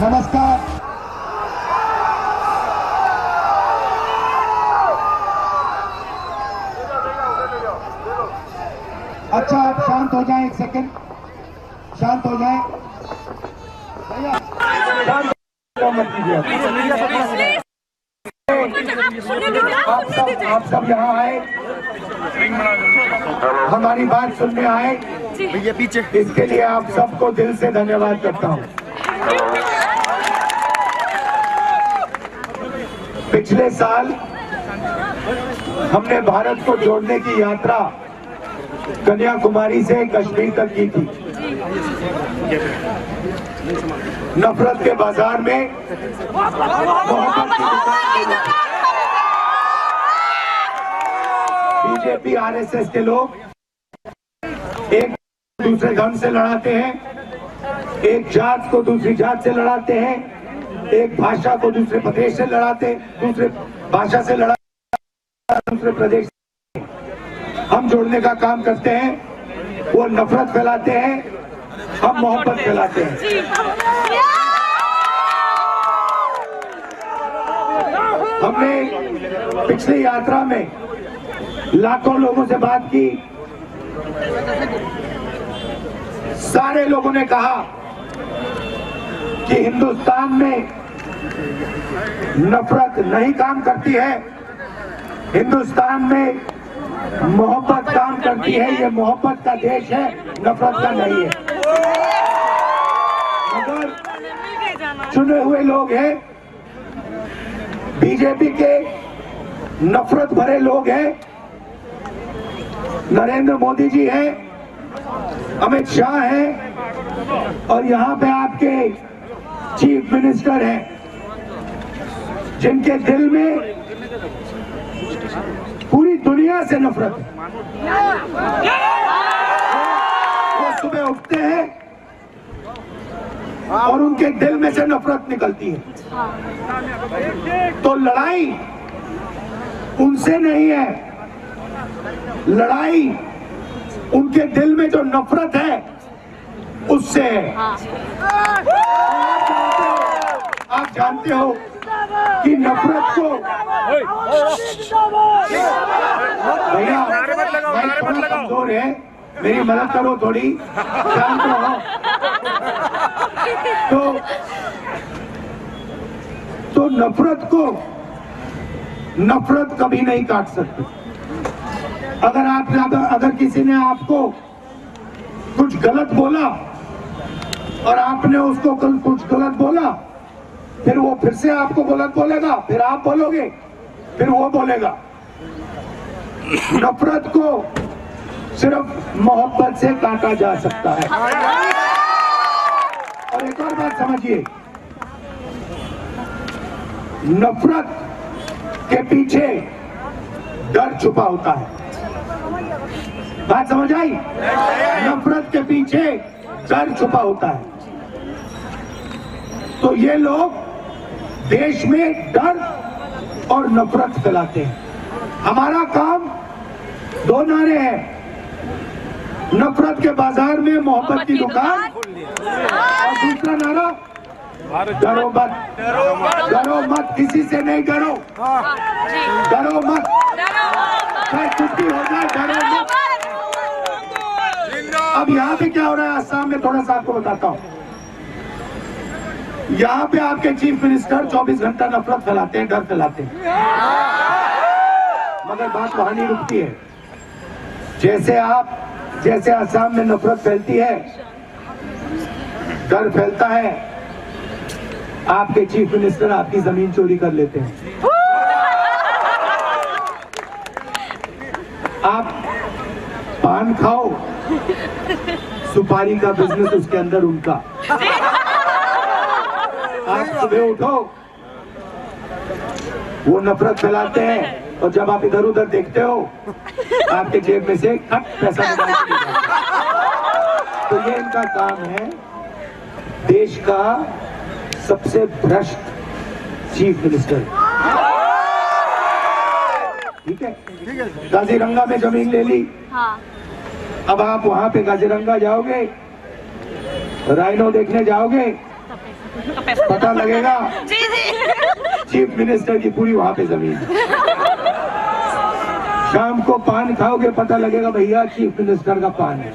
नमस्कार। अच्छा, आप शांत हो जाएं, एक सेकंड शांत हो जाएं। भैया मत कीजिए। आप सब यहाँ आए, हमारी बात सुनने आए, भैया पीछे। इसके लिए आप सबको दिल से धन्यवाद करता हूँ। पिछले साल हमने भारत को जोड़ने की यात्रा कन्याकुमारी से कश्मीर तक की थी। नफरत के बाजार में मोहब्बत की दुकान, बीजेपी आरएसएस के लोग एक दूसरे धर्म से लड़ाते हैं, एक जात को दूसरी जात से लड़ाते हैं, एक भाषा को दूसरे प्रदेश से लड़ाते, दूसरे भाषा से लड़ाते, दूसरे प्रदेश से। हम जोड़ने का काम करते हैं, वो नफरत फैलाते हैं, हम मोहब्बत फैलाते हैं। हमने पिछली यात्रा में लाखों लोगों से बात की, सारे लोगों ने कहा कि हिंदुस्तान में नफरत नहीं काम करती है, हिंदुस्तान में मोहब्बत काम करती है। ये मोहब्बत का देश है, नफरत का नहीं है। मगर चुने हुए लोग हैं, बीजेपी के नफरत भरे लोग हैं, नरेंद्र मोदी जी हैं, अमित शाह हैं, और यहाँ पे आपके चीफ मिनिस्टर हैं, जिनके दिल में पूरी दुनिया से नफरत है। वो सुबह उठते हैं और उनके दिल में से नफरत निकलती है। तो लड़ाई उनसे नहीं है, लड़ाई उनके दिल में जो नफरत है उससे है। आप जानते हो कि नफरत को, भैया थोड़ा कमजोर है, मेरी मदद करो थोड़ी, शांत रहो। तो नफरत को नफरत कभी नहीं काट सकती। अगर किसी ने आपको कुछ गलत बोला और आपने उसको कुछ गलत बोला, फिर वो फिर से आपको गलत बोलेगा, फिर आप बोलोगे, फिर वो बोलेगा। नफरत को सिर्फ मोहब्बत से काटा जा सकता है। और एक और बात समझिए, नफरत के पीछे डर छुपा होता है। बात समझ आई? नफरत के पीछे डर छुपा होता है। तो ये लोग देश में डर और नफरत फैलाते हैं। हमारा काम दो नारे हैं, नफरत के बाजार में मोहब्बत की दुकान, और दूसरा नारा डरो मत, डरो मत, किसी से नहीं डरो, डरो मत, चाहे कुछ भी हो जाए, डरो मत। अब यहाँ पे क्या हो रहा है असम में, थोड़ा सा आपको बताता हूँ। यहाँ पे आपके चीफ मिनिस्टर 24 घंटा नफरत फैलाते हैं, डर फैलाते हैं, मगर बात वहां नहीं रुकती है। जैसे असम में नफरत फैलती है, डर फैलता है, आपके चीफ मिनिस्टर आपकी जमीन चोरी कर लेते हैं। आप पान खाओ, सुपारी का बिजनेस उसके अंदर उनका। आप सुबह उठो, वो नफरत फैलाते हैं, और जब आप इधर उधर देखते हो, आपके जेब में से खट पैसा निकाल के जाता है। तो ये इनका काम है। देश का सबसे भ्रष्ट चीफ मिनिस्टर, ठीक है। काजीरंगा में जमीन ले ली, अब आप वहां पे काजीरंगा जाओगे, राइनो देखने जाओगे, पता लगेगा चीफ मिनिस्टर की पूरी वहां पे जमीन। शाम को पान खाओगे पता लगेगा भैया चीफ मिनिस्टर का पान है।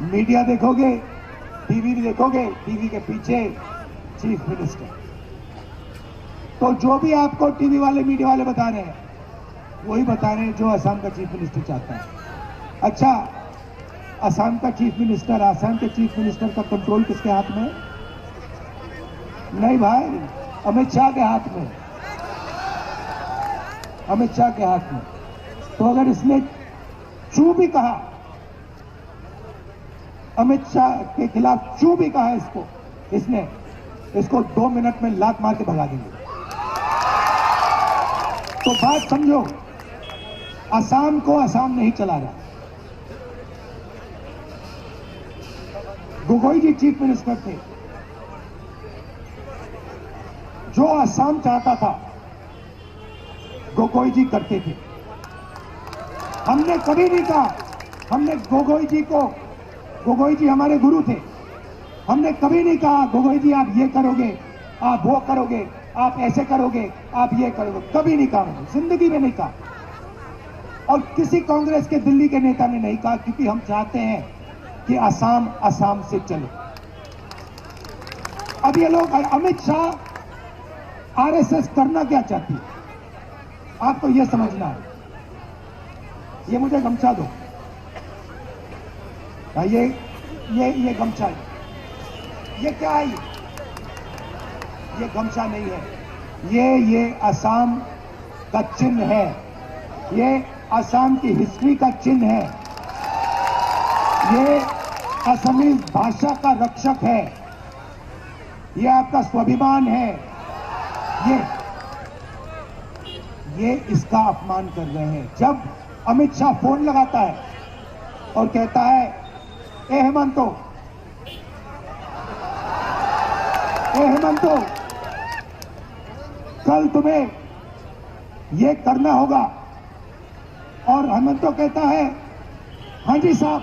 मीडिया देखोगे, टीवी भी देखोगे, टीवी के पीछे चीफ मिनिस्टर। तो जो भी आपको टीवी वाले मीडिया वाले बता रहे हैं वही बता रहे हैं जो असम का चीफ मिनिस्टर चाहता है। अच्छा, असम का चीफ मिनिस्टर, असम के चीफ मिनिस्टर का कंट्रोल किसके हाथ में? नहीं भाई, अमित शाह के हाथ में, अमित शाह के हाथ में। तो अगर इसने चू भी कहा, अमित शाह के खिलाफ चू भी कहा इसको 2 मिनट में लात मार के भगा देंगे। तो बात समझो, असम को असम नहीं चला रहा। गोगोई जी चीफ मिनिस्टर थे, जो असम चाहता था गोगोई जी करते थे। हमने कभी नहीं कहा, हमने गोगोई जी हमारे गुरु थे, हमने कभी नहीं कहा गोगोई जी आप ये करोगे, आप वो करोगे, आप ऐसे करोगे, आप ये करोगे, कभी नहीं कहा, मैंने जिंदगी में नहीं कहा। और किसी कांग्रेस के दिल्ली के नेता ने नहीं कहा, क्योंकि हम चाहते हैं कि असम से चले। अब ये लोग, अमित शाह आरएसएस करना क्या चाहती है आपको ये समझना है। ये मुझे गमछा दो, ये गमछा है, ये क्या है? ये गमछा नहीं है, ये असम का चिन्ह है, ये असम की हिस्ट्री का चिन्ह है, ये असमी भाषा का रक्षक है, ये आपका स्वाभिमान है। ये इसका अपमान कर रहे हैं। जब अमित शाह फोन लगाता है और कहता है ए हेमंतो, कल तुम्हें ये करना होगा, और हेमंतो कहता है हाँ जी साहब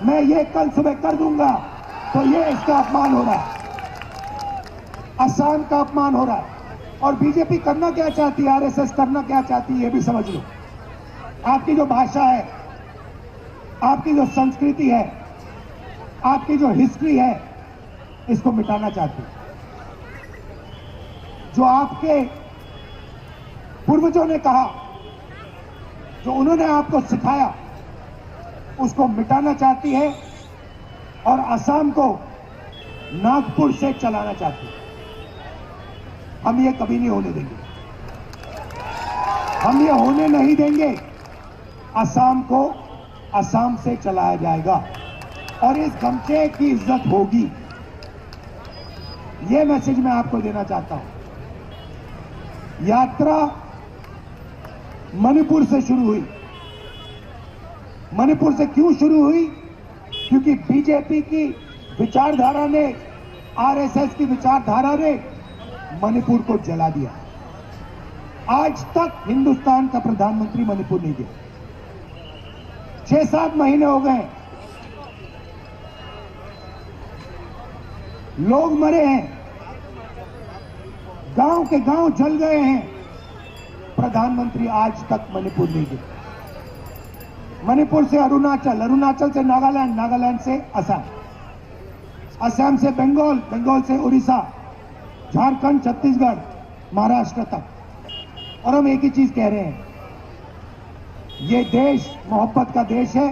मैं ये कल सुबह कर दूंगा, तो ये इसका अपमान हो रहा है, असम का अपमान हो रहा है। और बीजेपी करना क्या चाहती है, आरएसएस करना क्या चाहती है, ये भी समझ लो। आपकी जो भाषा है, आपकी जो संस्कृति है, आपकी जो हिस्ट्री है, इसको मिटाना चाहती है। जो आपके पूर्वजों ने कहा, जो उन्होंने आपको सिखाया, उसको मिटाना चाहती है और असम को नागपुर से चलाना चाहती है। हम ये कभी नहीं होने देंगे, हम ये होने नहीं देंगे। असम को असम से चलाया जाएगा और इस गमछे की इज्जत होगी। ये मैसेज मैं आपको देना चाहता हूं। यात्रा मणिपुर से शुरू हुई। मणिपुर से क्यों शुरू हुई? क्योंकि बीजेपी की विचारधारा ने, आरएसएस की विचारधारा ने मणिपुर को जला दिया। आज तक हिंदुस्तान का प्रधानमंत्री मणिपुर नहीं गया। 6-7 महीने हो गए, लोग मरे हैं, गांव के गांव जल गए हैं, प्रधानमंत्री आज तक मणिपुर नहीं गए। मणिपुर से अरुणाचल, अरुणाचल से नागालैंड, नागालैंड से असम, असम से बंगाल, बंगाल से उड़ीसा, झारखंड, छत्तीसगढ़, महाराष्ट्र तक। और हम एक ही चीज कह रहे हैं, ये देश मोहब्बत का देश है,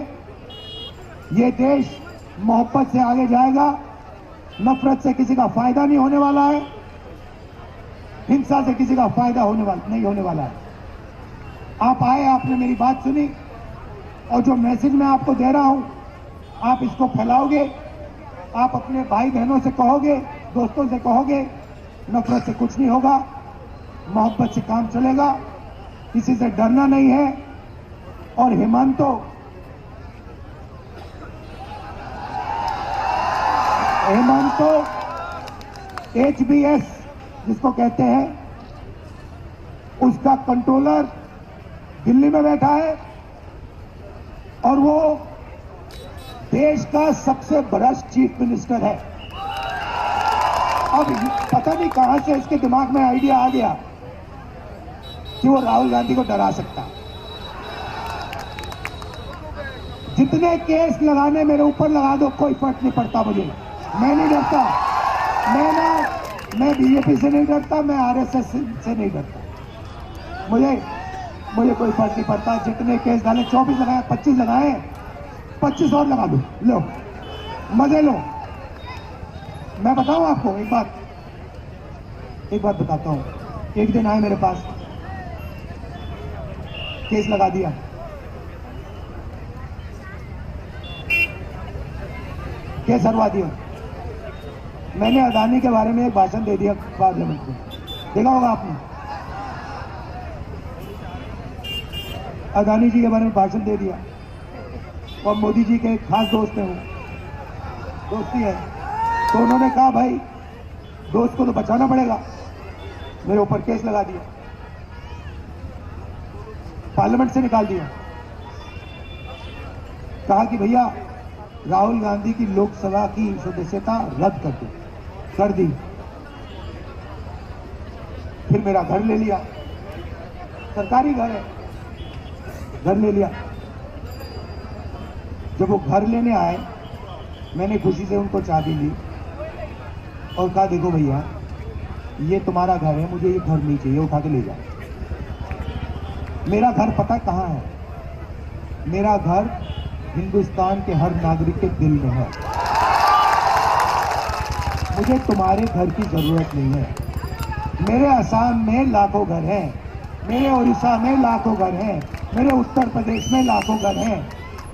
ये देश मोहब्बत से आगे जाएगा। नफरत से किसी का फायदा नहीं होने वाला है, हिंसा से किसी का फायदा नहीं होने वाला है। आप आए, आपने मेरी बात सुनी, और जो मैसेज मैं आपको दे रहा हूं, आप इसको फैलाओगे, आप अपने भाई बहनों से कहोगे, दोस्तों से कहोगे, नफरत से कुछ नहीं होगा, मोहब्बत से काम चलेगा, किसी से डरना नहीं है। और हेमंतो, HBS जिसको कहते हैं, उसका कंट्रोलर दिल्ली में बैठा है और वो देश का सबसे भ्रष्ट चीफ मिनिस्टर है। अब पता नहीं कहां से इसके दिमाग में आइडिया आ गया कि वो राहुल गांधी को डरा सकता। जितने केस लगाने मेरे ऊपर लगा दो, कोई फर्क नहीं पड़ता मुझे। मैं नहीं डरता, मैं बीजेपी से नहीं डरता, मैं आरएसएस से नहीं डरता। मुझे कोई फर्क नहीं पड़ता। जितने केस डाले, 24 लगाए, 25 लगाए, 25 और लगा दो, लो मजे लो। मैं बताऊं आपको एक बात बताता हूं। एक दिन आए मेरे पास, केस लगा दिया, केस हरवा दिया। मैंने अदानी के बारे में एक भाषण दे दिया पार्लियामेंट में, देखा होगा आपने। अदानी जी के बारे में भाषण दे दिया, और मोदी जी के खास दोस्त हैं, वो दोस्ती है, तो उन्होंने कहा भाई दोस्त को तो बचाना पड़ेगा, मेरे ऊपर केस लगा दिया, पार्लियामेंट से निकाल दिया। कहा कि भैया राहुल गांधी की लोकसभा की सदस्यता रद्द कर दो, कर दी। फिर मेरा घर ले लिया, सरकारी घर है, घर ले लिया। जब वो घर लेने आए, मैंने खुशी से उनको चाबी ली और कहा देखो भैया ये तुम्हारा घर है, मुझे ये घर नहीं चाहिए, उठा के ले जाओ। मेरा घर पता कहाँ है? मेरा घर हिंदुस्तान के हर नागरिक के दिल में है। मुझे तुम्हारे घर की जरूरत नहीं है। मेरे असम में लाखों घर हैं, मेरे उड़ीसा में लाखों घर हैं, मेरे उत्तर प्रदेश में लाखों घर हैं।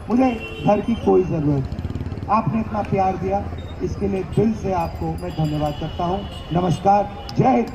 मुझे घर की कोई जरूरत नहीं। आपने इतना प्यार दिया, इसके लिए दिल से आपको मैं धन्यवाद करता हूं। नमस्कार, जय हिंद।